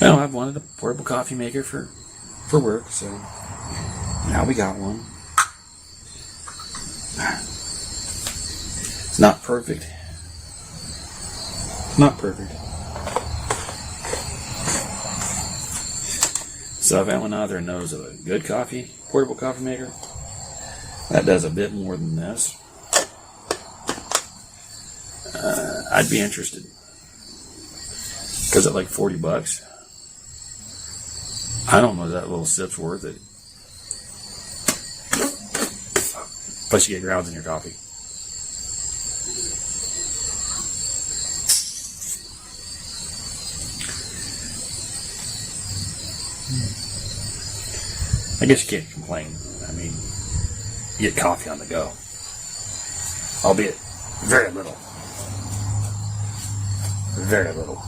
Well, I've wanted a portable coffee maker for work, so now we got one. It's not perfect. Not perfect. So if anyone out there knows of a good portable coffee maker, that does a bit more than this, I'd be interested. Because at like $40, I don't know if that little sip's worth it. Plus you get grounds in your coffee. I guess you can't complain. I mean, you get coffee on the go. Albeit very little. Very little.